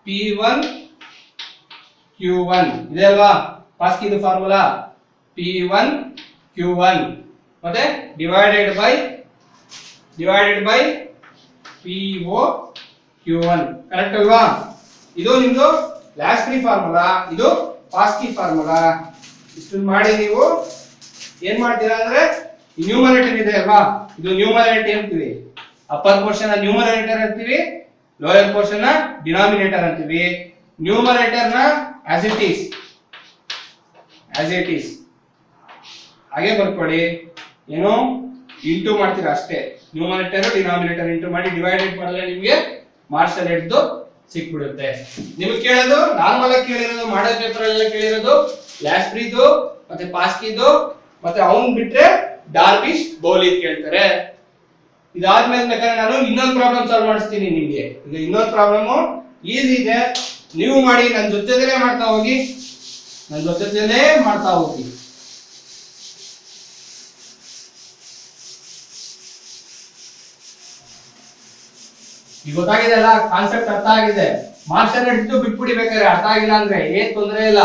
P1Q1 ಇದೆ ಅಲ್ವಾ? ಪಾಸ್ಕಿದು ಫಾರ್ಮುಲಾ P1Q1 ಮತ್ತೆ ಡಿವೈಡೆಡ್ ಬೈ POQ1. ಕರೆಕ್ಟ್ ಅಲ್ವಾ? ಇದು ನಿಮ್ದು ಲಾಸ್ಟ್ ಫ್ರೀ ಫಾರ್ಮುಲಾ, ಇದು ಪಾಸ್ಕಿ ಫಾರ್ಮುಲಾ. ಇಷ್ಟು ಮಾಡಿ ನೀವು ಏನ್ ಮಾಡ್ತೀರಾ ಅಂದ್ರೆ ನ್ಯೂಮರೇಟರ್ ಇದೆ ಅಲ್ವಾ, ಇದು ನ್ಯೂಮರೇಟರ್ ಅಂತೀವಿ. ಅಪ್ಪರ್ ಪೋರ್ಷನ್ ನ್ಯೂಮರೇಟರ್ ಅಂತೀವಿ, ಲೋಯರ್ ಪೋರ್ಷನ್ ಡಿನಾಮಿನೇಟರ್ ಅಂತೀವಿ. ನ್ಯೂಮರೇಟರ್ ನ ಆಸ್ ಇಟ್ ಈಸ್ ಹಾಗೆ ಬರ್ಕೊಳ್ಳಿ. ಏನು ಇಂಟು ಮಾಡ್ತೀರಾ ಅಷ್ಟೇ. ನ್ಯೂಮರೇಟರ್ ಡಿನಾಮಿನೇಟರ್ ಇಂಟು ಮಾಡಿ ಡಿವೈಡೆಡ್ ಮಾಡಿದ್ರೆ ನಿಮ್ಗೆ ಮಾರ್ಷಲ್ ಎಡ್ಜ್ ಸಿಕ್ಬಿಡುತ್ತೆ. ನಿಮ್ಗೆ ಕೇಳೋದು ನಾರ್ಮಲ್ ಆಗಿ ಕೇಳಿರೋದು, ಮಾಡಲ್ ಪೇಪರ್ ಎಲ್ಲ ಕೇಳಿರೋದು ಲಾಸ್ಟ್ ಫ್ರೀದು ಮತ್ತೆ ಪಾಸ್ಕಿದು, ಮತ್ತೆ ಅವನ್ ಬಿಟ್ರೆ ಡಾರ್ಬಿಶ್ ಬೌಲಿ ಕೇಳ್ತಾರೆ. ಇದಾದ್ಮೇಲೆ ಬೇಕಾದ್ರೆ ನಾನು ಇನ್ನೊಂದು ಪ್ರಾಬ್ಲಮ್ ಸಾಲ್ವ್ ಮಾಡಿಸ್ತೀನಿ ನಿಮ್ಗೆ. ಈಗ ಇನ್ನೊಂದು ಪ್ರಾಬ್ಲಮ್ ಈಸಿ ಇದೆ, ನೀವು ಮಾಡಿ, ನನ್ನ ಜೊತೆಲೇ ಮಾಡ್ತಾ ಹೋಗಿ. ಈಗ ಗೊತ್ತಾಗಿದೆ ಅಲ್ಲ, ಕಾನ್ಸೆಪ್ಟ್ ಅರ್ಥ ಆಗಿದೆ. ಮಾರ್ಷಲ್ ಎಡ್ಜ್ ಬಿಟ್ಬಿಡಿ ಬೇಕಾದ್ರೆ, ಅರ್ಥ ಆಗಿಲ್ಲ ಅಂದ್ರೆ ಏನ್ ತೊಂದರೆ ಇಲ್ಲ.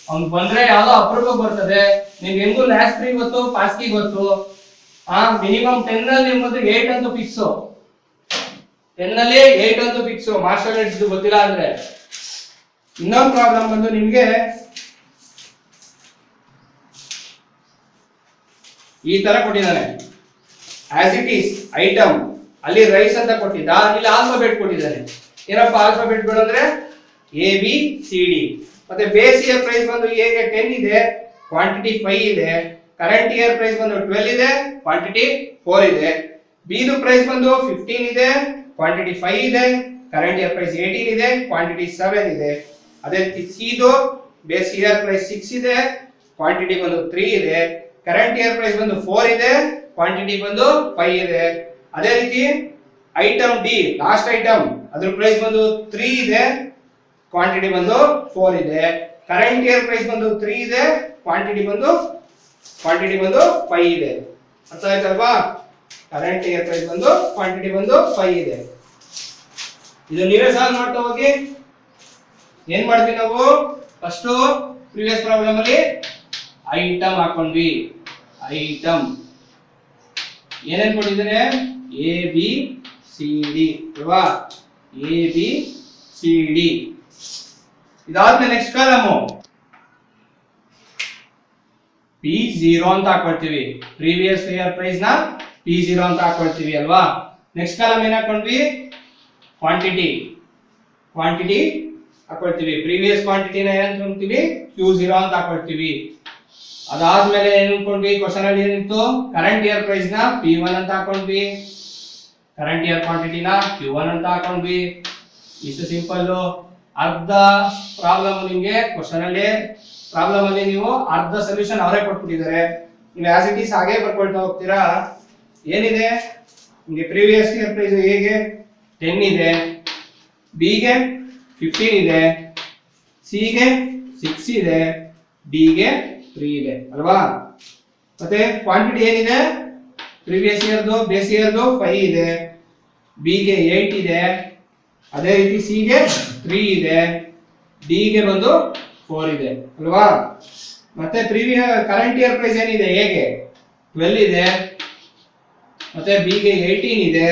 ಅವ್ನ್ ಬಂದ್ರೆ ಯಾವ್ದೋ ಅಪರೂಪ ಬರ್ತದೆ. ನಿಮ್ಗೆ ಹೆಂಗು ಲಾಸ್ಟ್ ಫ್ರೀ ಗೊತ್ತು, ಪಾಸ್ಕಿ ಗೊತ್ತು. ಮಿನಿಮಮ್ 10 ಅಲ್ಲಿ ನಿಮ್ಗೆ 8 ಅಂತೂ ಫಿಕ್ಸ್. 10 ಅಲ್ಲಿ 8 ಅಂತೂ ಫಿಕ್ಸ್. ಮಾರ್ಷಲ್ ಎಡ್ಜ್ ಗೊತ್ತಿಲ್ಲ ಅಂದ್ರೆ. ಇನ್ನೊಂದು ಪ್ರಾಬ್ಲಮ್ ಬಂದು ನಿಮ್ಗೆ ಈ ತರ ಕೊಟ್ಟಿದ್ದಾನೆ, ಆಸ್ ಇಟ್ ಈಸ್ ಐಟಮ್. ಅಲ್ಲಿ ರೈಸ್ ಅಂತ ಕೊಟ್ಟಿದ್ದ, ಇಲ್ಲಿ ಆಲ್ಫಾಬೆಟ್ ಕೊಟ್ಟಿದ್ದಾನೆ. ಏನಪ್ಪ ಆಲ್ಫಾಬೆಟ್ಗಳು ಅಂದ್ರೆ ABCD. ಮತ್ತೆ ಬೇಸ್ ಇಯರ್ ಪ್ರೈಸ್ ಬಂದು A ಗೆ 10 ಇದೆ, ಕ್ವಾಂಟಿಟಿ 5 ಇದೆ. ಕರೆಂಟ್ ಇಯರ್ ಪ್ರೈಸ್ ಬಂದು 12 ಇದೆ, ಕ್ವಾಂಟಿಟಿ 4 ಇದೆ. B ದು ಪ್ರೈಸ್ ಬಂದು 15 ಇದೆ, ಕ್ವಾಂಟಿಟಿ 5 ಇದೆ. ಕರೆಂಟ್ ಇಯರ್ ಪ್ರೈಸ್ 18 ಇದೆ, ಕ್ವಾಂಟಿಟಿ 7 ಇದೆ. ಅದೇ ರೀತಿ ಸಿದು ಬೇಸ್ ಇಯರ್ ಪ್ರೈಸ್ 6 ಇದೆ, ಕ್ವಾಂಟಿಟಿ ಬಂದು 3 ಇದೆ. ಕರೆಂಟ್ ಇಯರ್ ಪ್ರೈಸ್ ಬಂದು 4 ಇದೆ, ಕ್ವಾಂಟಿಟಿ ಬಂದು 5 ಇದೆ. ಅದೇ ರೀತಿ ಐಟಮ್ ಡಿ ಲಾಸ್ಟ್ ಐಟಮ್ ಅದ್ರ ಪ್ರೈಸ್ ಬಂದು 3 ಇದೆ, ಕ್ವಾಂಟಿಟಿ ಬಂದು 4 ಇದೆ. ಕರೆಂಟ್ ಇಯರ್ ಪ್ರೈಸ್ ಬಂದು 3 ಇದೆ, ಕ್ವಾಂಟಿಟಿ ಬಂದು 5 ಇದೆ. ಅರ್ಥ ಆಯ್ತಲ್ವಾ? ಕರೆಂಟ್ ಇಯರ್ ಪ್ರೈಸ್ ಬಂದು ಕ್ವಾಂಟಿಟಿ ಬಂದು 5 ಇದೆ. ಇದು ನೀವೇ ಸಾಲ್ವ್ ಮಾಡ್ತಾ ಹೋಗಿ. ಏನ್ ಮಾಡ್ತೀವಿ ನಾವು? ಫಸ್ಟ್ ಪ್ರೀವಿಯಸ್ ಪ್ರಾಬ್ಲಮ್ ಅಲ್ಲಿ ಐಟಮ್ ಹಾಕೊಂಡ್ವಿ. ಐಟಮ್ ಏನೇನ್ ಕೊಟ್ಟಿದ್ದೇನೆ? ಎ ಬಿ ಸಿ ಡಿ ಅಲ್ವಾ? A B C D. ಇದಾದ್ಮೇಲೆ ನೆಕ್ಸ್ಟ್ ಕಾಲಮ್ P0 ಅಂತ ಹಾಕೊಳ್ತೀವಿ. ಪ್ರೀವಿಯಸ್ ಇಯರ್ ಪ್ರೈಸ್ ನ P0 ಅಂತ ಹಾಕೊಳ್ತೀವಿ ಅಲ್ವಾ? ನೆಕ್ಸ್ಟ್ ಕಾಲಮ್ ಏನ್ ಹಾಕೊಂಡ್ವಿ? ಕ್ವಾಂಟಿಟಿ ಹಾಕೊಳ್ತೀವಿ. ಪ್ರೀವಿಯಸ್ ಕ್ವಾಂಟಿಟಿನ ಏನ್ ಅನ್ಕೊಂತೀವಿ? Q0 ಅಂತ ಹಾಕೊಳ್ತೀವಿ. ಅದಾದ್ಮೇಲೆ ಏನ್ ಅನ್ಕೊಂಡ್ವಿ? ಕ್ವಶನ್ ಅಲ್ಲಿ ಏನಿತ್ತು? ಕರೆಂಟ್ ಇಯರ್ ಪ್ರೈಸ್ ನ P1 ಅಂತ ಹಾಕೊಂಡ್ವಿ. ಕರೆಂಟ್ ಇಯರ್ ಕ್ವಾಂಟಿಟಿನ Q1 ಅಂತ ಹಾಕೊಂಡ್ವಿ. ಇಷ್ಟು ಸಿಂಪಲ್. ಅರ್ಧ ಪ್ರಾಬ್ಲಮ್ ನಿಮ್ಗೆ ಕ್ವಶನ್ ಅಲ್ಲಿ ಪ್ರಾಬ್ಲಮ್ ಅಲ್ಲಿ ನೀವು ಅರ್ಧ ಸೊಲ್ಯೂಷನ್ ಅವರೇ ಕೊಟ್ಬಿಟ್ಟಿದ್ದಾರೆ. ನೀವು ಆಸ್ ಇಟ್ ಈಸ್ ಹಾಗೆ ಬರ್ಕೊಳ್ತಾ ಹೋಗ್ತೀರಾ. ಏನಿದೆ ನಿಮಗೆ? ಪ್ರೀವಿಯಸ್ ಇಯರ್ ಪ್ರೈಸ್ ಹೇಗೆ 10 ಇದೆ, ಬಿ ಗೆ 15 ಇದೆ, ಸಿ ಗೆ 6 ಇದೆ, ಡಿ ಗೆ 3 ಇದೆ ಅಲ್ವಾ? ಮತ್ತೆ ಕ್ವಾಂಟಿಟಿ ಏನಿದೆ? ಪ್ರೀವಿಯಸ್ ಇಯರ್ದು ಬೇಸ್ ಇಯರ್ದು 5 ಇದೆ, ಬಿ ಗೆ 8 ಇದೆ, ಅದೇ ರೀತಿ ಸಿ ಗೆ 3 ಇದೆ, ಡಿ ಗೆ ಬಂದು 4 ಇದೆ ಅಲ್ವಾ? ಮತ್ತೆ ಕರೆಂಟ್ ಇಯರ್ ಪ್ರೈಸ್ ಏನಿದೆ? ಹೇಗೆ 12 ಇದೆ, ಮತ್ತೆ ಬಿ ಗೆ 18 ಇದೆ,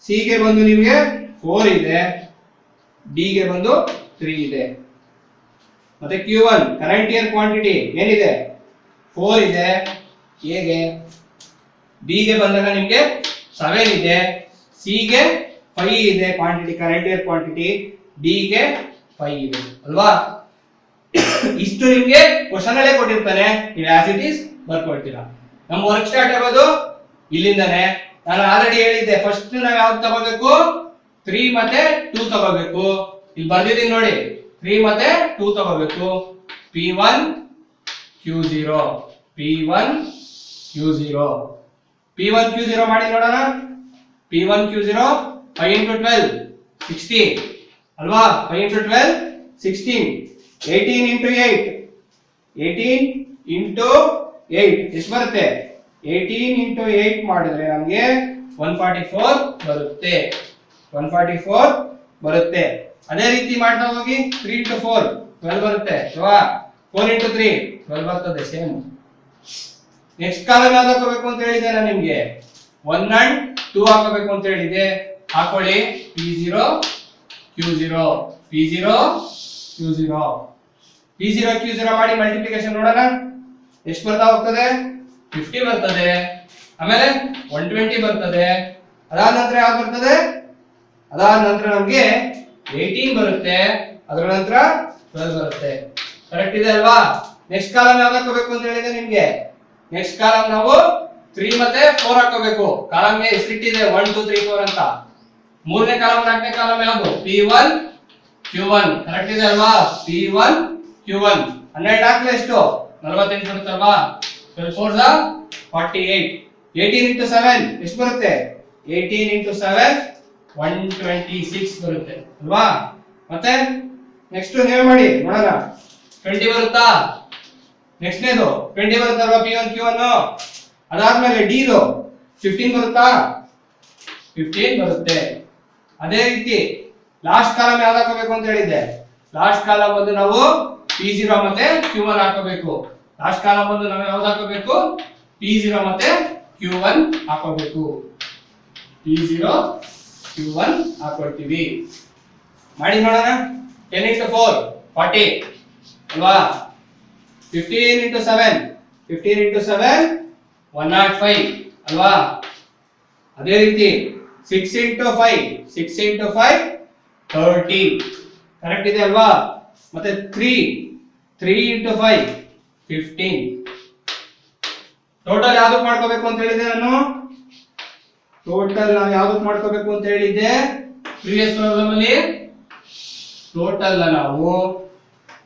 ಸಿ ಗೆ ಬಂದು ನಿಮಗೆ 4 ಇದೆ, ಡಿ ಗೆ ಬಂದು 3 ಇದೆ. ಮತ್ತೆ Q1 ಕರೆಂಟ್ ಇಯರ್ ಕ್ವಾಂಟಿಟಿ ಏನಿದೆ? 4 ಇದೆ. ಹೇಗೆ? ಬಿ ಗೆ ಬಂದಾಗ ನಿಮಗೆ 7 ಇದೆ, ಸಿ ಗೆ 5 ಇದೆ quantity, current year quantity, D ಗೆ 5 ಇದೆ ಅಲ್ವಾ? ಇಷ್ಟು ನಿಮ್ಗೆ ಕ್ವಶನ್ ಅಲ್ಲೇ ಕೊಟ್ಟಿರ್ತಾನೆ. ನೀವು ಆಸ್ ಇಟ್ ಈಸ್ ಬರ್ಕೊಳ್ತೀರಾ. ನಮ್ಮ ವರ್ಕ್ ಸ್ಟಾರ್ಟ್ ಆಗೋದು ಇಲ್ಲಿಂದಾನೆ. ನಾನು ಆಲ್ರೆಡಿ ಹೇಳಿದ್ದೆ, ಫಸ್ಟ್ ನಾವು ಯಾವ್ದು ತಗೋಬೇಕು? 3 ಮತ್ತೆ 2 ತಗೋಬೇಕು. ಇಲ್ಲಿ ಬರ್ದಿದ್ದೀನಿ ನೋಡಿ, 3 ಮತ್ತೆ 2 ತಗೋಬೇಕು. P1 Q0 P1 Q0 P1 Q0 ಮಾಡಿ ನೋಡೋಣ. P1 Q0 5 into 12 16 ಅಲ್ವಾ? 5 into 12 16. 18 into 8 18 into 8 ಎಷ್ಟು ಬರುತ್ತೆ? 18 into 8 ಮಾಡಿದ್ರೆ ನಮಗೆ 144 ಬರುತ್ತೆ. 144 ಬರುತ್ತೆ. ಅದೇ ರೀತಿ ಮಾಡ್ತಾ ಹೋಗಿ 3 into 4 12 ಬರುತ್ತೆ ಅಲ್ವಾ? 4 into 3 12 ಬರ್ತದೆ ಸೇಮ್. ನೆಕ್ಸ್ಟ್ ಕಾಲಮ್ ಯಾವ್ದು ಹಾಕೋಬೇಕು ಅಂತ ಹೇಳಿದೆ ನಾನು ನಿಮ್ಗೆ? 1 and 2 ಹಾಕೋಬೇಕು ಅಂತ ಹೇಳಿದೆ. ಹಾಕೊಳ್ಳಿ. P0 Q0 P0 Q0 P0 Q0 ಮಾಡಿ ಮಲ್ಟಿಪ್ಲಿಕೇಶನ್ ನೋಡೋಣ. ಎಷ್ಟು ಬರ್ತಾ ಹೋಗ್ತದೆ? 50 ಬರ್ತದೆ. ಆಮೇಲೆ 120 ಬರ್ತದೆ. ಅದಾದ ನಂತರ ಯಾವ್ದು ಬರ್ತದೆ? ಅದಾದ ನಂತರ ನಮಗೆ 18 ಬರುತ್ತೆ. ಅದರ ನಂತರ 12 ಬರುತ್ತೆ. ಕರೆಕ್ಟ್ ಇದೆ ಅಲ್ವಾ? ನೆಕ್ಸ್ಟ್ ಕಾಲಮ್ ಯಾವ್ದು ಹಾಕೋಬೇಕು ಅಂತ ಹೇಳಿದೆ ನಿಮ್ಗೆ? ನೆಕ್ಸ್ಟ್ ಕಾಲಮ್ ನಾವು 3 ಮತ್ತೆ 4 ಹಾಕೋಬೇಕು. ಕಾಲಮ್ಗೆ ಎಷ್ಟಿಟ್ಟಿದೆ? 1 2 3 4 ಅಂತ. ಮೂರನೇ ಕಾಲಮ್ ನಾಲ್ಕನೇ ಕಾಲಮ್ ಯಾವುದು? P1 Q1 ಕರೆಕ್ಟ್ ಇದೆ ಅಲ್ವಾ? P1 Q1 12 ಹಾಕ್ಲೆ ಎಷ್ಟು? 48 ಬರುತ್ತಲ್ವಾ? 12 4 48. 18 into 7 ಎಷ್ಟು ಬರುತ್ತೆ? 18 into 7 126 ಬರುತ್ತೆ ಅಲ್ವಾ? ಮತ್ತೆ ನೆಕ್ಸ್ಟ್ ನೀವು ಮಾಡಿ ನೋಡೋಣ. 20 ಬರುತ್ತಾ? ನೆಕ್ಸ್ಟ್ ನೇದು 20 ಬರುತ್ತಲ್ವಾ? P1 Q1. ಅದಾದ್ಮೇಲೆ D ದು 15 ಬರುತ್ತಾ? 15 ಬರುತ್ತೆ. ಅದೇ ರೀತಿ ಲಾಸ್ಟ್ ಕಾಲಮ್ ಯಾವ್ದು ಹಾಕೋಬೇಕು ಅಂತ ಹೇಳಿದ್ದೆ? ಲಾಸ್ಟ್ ಕಾಲಮ್ ಬಂದು ನಾವು P0 ಮತ್ತೆ Q1 ಹಾಕೋಬೇಕು. ಲಾಸ್ಟ್ ಕಾಲಮ್ ಬಂದು ನಾವು ಯಾವ್ದು ಹಾಕೋಬೇಕು? P0 ಮತ್ತೆ Q1 ಹಾಕೋಬೇಕು. P0 Q1 ಹಾಕೊಳ್ತೀವಿ. ಮಾಡಿ ನೋಡೋಣ. 10 into 4 40 ಅಲ್ವಾ? 15 into 7 15 into 7 105 ಅಲ್ವಾ? ಅದೇ ರೀತಿ 6 into 5 6 into 5 30 ಕರೆಕ್ಟ್ ಇದೆ ಅಲ್ವಾ? ಮತ್ತೆ 3 into 5 15. ಟೋಟಲ್ ಯಾವ್ದಕ್ಕೆ ಮಾಡ್ಕೋಬೇಕು ಅಂತ ಹೇಳಿದೆ ನಾನು? ಟೋಟಲ್ ನಾವು ಯಾವ್ದಕ್ಕೆ ಮಾಡ್ಕೋಬೇಕು ಅಂತ ಹೇಳಿದ್ದೆ? ಪ್ರೀವಿಯಸ್ ಪ್ರಾಬ್ಲಮ್ ಅಲ್ಲಿ ಟೋಟಲ್ ನಾವು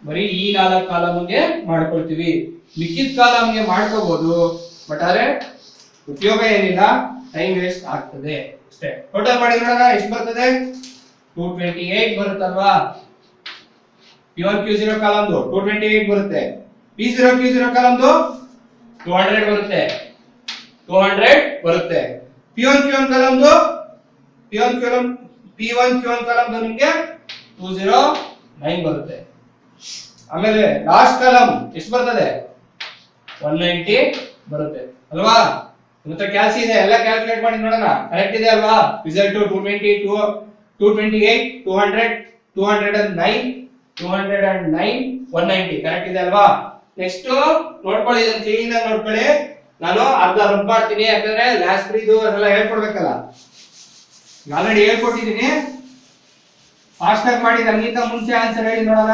ಬರೀ ಈ 4 ಕಾಲಮ್ಗೆ ಮಾಡ್ಕೊಳ್ತೀವಿ, ಮಿಕ್ಕಿದ ಕಾಲಮ್ಗೆ ಮಾಡ್ಕೋಬಹುದು, ಬಟ್ ಆದ್ರೆ ಉಪಯೋಗ ಏನಿಲ್ಲ, ಟೈಮ್ ವೇಸ್ಟ್ ಆಗ್ತದೆ ಅಷ್ಟೇ. ಟೋಟಲ್ ಮಾಡಿ ನೋಡೋಣ ಎಷ್ಟು ಬರ್ತದೆ. 228 ಬರುತ್ತಲ್ವಾ. P1 Q0 ಕಾಲಮ್ದು 228 ಬರುತ್ತೆ. P0 Q0 ಕಾಲಮ್ದು 200 ಬರುತ್ತೆ. 200 ಬರುತ್ತೆ. P1 Q1 ಕಾಲಮ್ದು P1 Q1 ಕಾಲಮ್ದು ನಿಮಗೆ 209 ಬರುತ್ತೆ. ಆಮೇಲೆ ಲಾಸ್ಟ್ ಕಾಲಮ್ ಎಷ್ಟು ಬರ್ತದೆ, 190 ಬರುತ್ತೆ ಅಲ್ವಾ. ಮತ್ತೆ ಕ್ಯಾಲ್ಸಿ ಇದೆ, ಎಲ್ಲ ಕ್ಯಾಲ್ಕುಲೇಟ್ ಮಾಡಿ ನೋಡೋಣ ಕರೆಕ್ಟ್ ಇದೆ ಅಲ್ವಾ. ರಿಸಲ್ಟ್ 220 228 200 209 190 ಕರೆಕ್ಟ್ ಇದೆ ಅಲ್ವಾ. ನೆಕ್ಸ್ಟ್ ನೋಡ್ಕೊಳ್ಳಿ, ಇದನ್ನ ಕ್ಲೀನ್ ಆಗಿ ನೋಡ್ಕೊಳ್ಳಿ. ನಾನು ಅರ್ಧ ರಬ್ ಮಾಡ್ತೀನಿ, ಯಾಕಂದ್ರೆ ಲಾಸ್ಟ್ ಫ್ರೀದು ಅದೆಲ್ಲ ಹೇಳ್ಕೊಡ್ಬೇಕಲ್ಲ. ಆಲ್ರೆಡಿ ಹೇಳ್ಕೊಟ್ಟಿದ್ದೀನಿ, ಫಾಸ್ಟ್ ಆಗಿ ಮಾಡಿ. ನನಗಿಂತ ಮುಂಚೆ ಆನ್ಸರ್ ಹೇಳಿ ನೋಡೋಣ.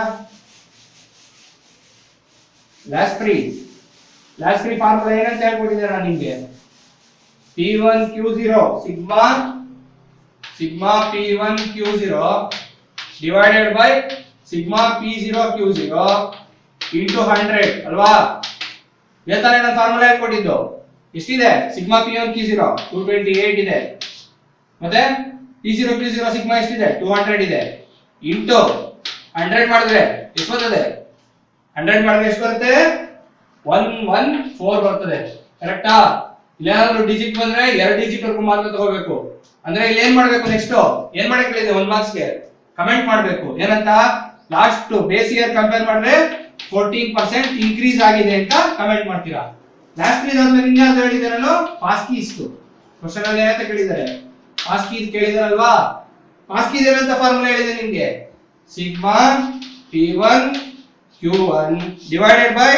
ಲಾಸ್ಟ್ ಫ್ರೀ ಫಾರ್ಮುಲಾ ಏನಂತ ಹೇಳ್ಕೊಟ್ಟಿದ್ದೆ ನಾನು ನಿಮ್ಗೆ. P1 Q0 sigma P1 Q0 divided by sigma P0 Q0 into 100 ಅಲ್ವಾ. ಇದೇ ತರ ನಾನು ಫಾರ್ಮುಲಾ ಹೇಳ್ಕೊಟ್ಟಿದ್ದು. ಎಷ್ಟಿದೆ ಸಿಗ್ಮಾ P1 Q0 228 ಇದೆ, ಮತ್ತೆ P0 Q0 ಸಿಗ್ಮಾ ಎಷ್ಟಿದೆ 200 ಇದೆ, ಇಂಟು 100 ಮಾಡಿದ್ರೆ ಎಷ್ಟು ಬರ್ತದೆ, 100 ಮಾಡಿದ್ರೆ ಎಷ್ಟು ಬರುತ್ತೆ 114 ಬರ್ತದೆ. ಕರೆಕ್ಟಾ. ಇಲ್ಲೇನಾದ್ರೂ ಡಿಜಿಟ್ ಬಂದ್ರೆ 2 ಡಿಜಿಟ್ ವರ್ಗು ಮಾತ್ರ ತಗೋಬೇಕು. ಅಂದ್ರೆ ಇಲ್ಲಿ ಏನ್ ಮಾಡ್ಬೇಕು, ನೆಕ್ಸ್ಟ್ ಏನ್ ಮಾಡಕ್ ಹೇಳಿದೆ 1 ಮಾರ್ಕ್ಸ್ ಗೆ ಕಮೆಂಟ್ ಮಾಡ್ಬೇಕು. ಏನಂತ, ಲಾಸ್ಟ್ ಬೇಸ್ ಇಯರ್ ಕಂಪೇರ್ ಮಾಡಿದ್ರೆ 14% ಇನ್ಕ್ರೀಸ್ ಆಗಿದೆ ಅಂತ ಕಮೆಂಟ್ ಮಾಡ್ತೀರಾ. ಲಾಸ್ಟ್ ಇಯರ್ ಆದ್ಮೇಲೆ ಇನ್ಯಾವ್ದು ಹೇಳಿದೆ ನಾನು, ಪಾಸ್ ಕೀ ಇಷ್ಟು ಕ್ವಶನ್ ಅಲ್ಲಿ ಏನಂತ ಕೇಳಿದ್ದಾರೆ, ಪಾಸ್ ಕೀ ಕೇಳಿದಾರಲ್ವಾ. ಪಾಸ್ ಕೀ ಏನಂತ ಫಾರ್ಮುಲಾ ಹೇಳಿದೆ ನಿಮ್ಗೆ, sigma P1 Q1 divided by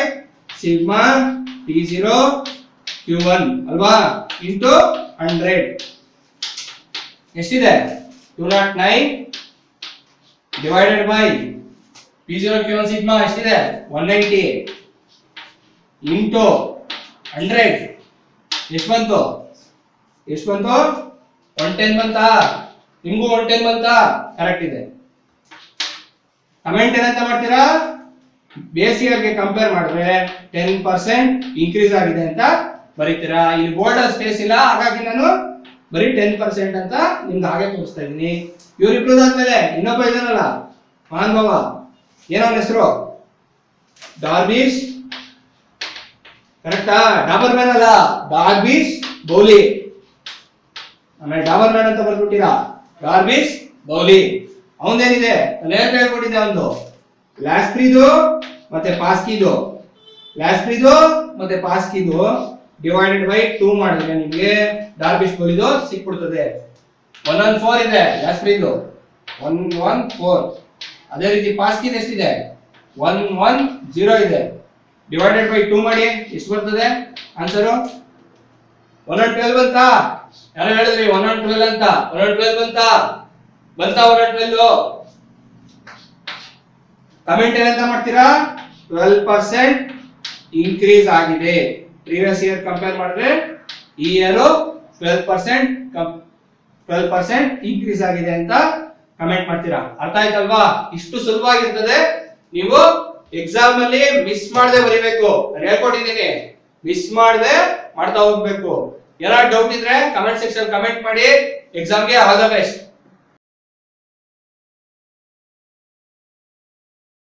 sigma P0 Q1 ಅಲ್ವಾ, ಇಂಟು 100 ಎಷ್ಟಿದೆ 209 divided by P0 Q1 sigma ಎಷ್ಟಿದೆ 190 ಇಂಟು 100 ಎಷ್ಟು ಬಂತು 110 ಬಂತಾ. ನಿಮಗೂ 110 ಬಂತಾ, ಕರೆಕ್ಟ್ ಇದೆ. ಕಮೆಂಟ್ ಏನಂತ ಮಾಡ್ತೀರಾ, ಬೇಸ್ ಇಯರ್ ಗೆ ಕಂಪೇರ್ ಮಾಡಿದ್ರೆ 10% ಇನ್ಕ್ರೀಸ್ ಆಗಿದೆ ಅಂತ ಬರೀತೀರಾ. ಇಲ್ಲಿ ಬೋರ್ಡ್ ಸ್ಪೇಸ್ ಇಲ್ಲ, ಹಾಗಾಗಿ ನಾನು ಬರೀ 10% ಅಂತ ನಿಮ್ಗೆ ಹಾಗೆ ತೋರಿಸ್ತಾ ಇದ್ದೀನಿ. ಇವ್ರಿಬ್ರದಾದ್ಮೇಲೆ ಇನ್ನೊಬ್ಬ ಇದಾನಲ್ಲ ಮಹಾನುಭಾವ, ಏನೋ ಹೆಸರು ಡಾರ್ಬಿಶ್, ಕರೆಕ್ಟಾ. ಡಾಬರ್ ಮ್ಯಾನ್ ಅಲ್ಲ, ಡಾರ್ಬಿಶ್ ಬೌಲಿ. ಆಮೇಲೆ ಡಾಬರ್ ಮ್ಯಾನ್ ಅಂತ ಬರ್ಬಿಟ್ಟಿರಾ, ಡಾರ್ಬಿಶ್ ಬೌಲಿ. ಅವನೇನಿದೆ ನಾನು ಹೇಳ್ಕೊಟ್ಟಿದ್ದೆ, ಒಂದು ಲಾಸ್ಟ್ ಫ್ರೀದು ಮತ್ತೆ ಪಾಸ್ ಕೀದು, ಲಾಸ್ಟ್ ಫ್ರೀದು ಮತ್ತೆ ಪಾಸ್ ಕೀದು ಡಿವೈಡೆಡ್ ಬೈ 2 ಮಾಡಿದ್ರೆ ನಿಮಗೆ ಡಾರ್ಬಿಶ್ ಬೌಲಿದು ಸಿಕ್ಬಿಡ್ತದೆ. 114 ಇದೆ ಲಾಸ್ಟ್ ಫ್ರೀದು, 114. ಅದೇ ರೀತಿ ಪಾಸ್ ಕೀದು ಎಷ್ಟಿದೆ 110 ಇದೆ. ಡಿವೈಡೆಡ್ ಬೈ 2 ಮಾಡಿ ಎಷ್ಟು ಬರ್ತದೆ ಆನ್ಸರು 112 ಬಂತಾ. ಯಾರು ಹೇಳಿದ್ರಿ 112 ಅಂತ, 112 ಬಂತಾ 112. ಕಮೆಂಟ್ ಏನಂತ ಮಾಡ್ತೀರಾ, 12% ಇನ್ಕ್ರೀಸ್ ಆಗಿದೆ. ಪ್ರೀವಿಯಸ್ ಇಯರ್ ಕಂಪೇರ್ ಮಾಡಿದ್ರೆ ಈ ಇಯರ್ 12% ಇನ್ಕ್ರೀಸ್ ಆಗಿದೆ ಅಂತ ಕಮೆಂಟ್ ಮಾಡ್ತೀರಾ. ಅರ್ಥ ಆಯ್ತಲ್ವಾ. ಇಷ್ಟು ಸುಲಭವಾಗಿರ್ತದೆ. ನೀವು ಎಕ್ಸಾಮ್ ಅಲ್ಲಿ ಮಿಸ್ ಮಾಡದೆ ಬರೀಬೇಕು. ನಾನು ಹೇಳ್ಕೊಟ್ಟಿದ್ದೀನಿ, ಮಿಸ್ ಮಾಡದೆ ಮಾಡ್ತಾ ಹೋಗ್ಬೇಕು. ಏನಾದ್ರು ಡೌಟ್ ಇದ್ರೆ ಕಮೆಂಟ್ ಸೆಕ್ಷನ್ ಕಮೆಂಟ್ ಮಾಡಿ. ಎಕ್ಸಾಮ್ಗೆ ಆಲ್ ದ ಬೆಸ್ಟ್.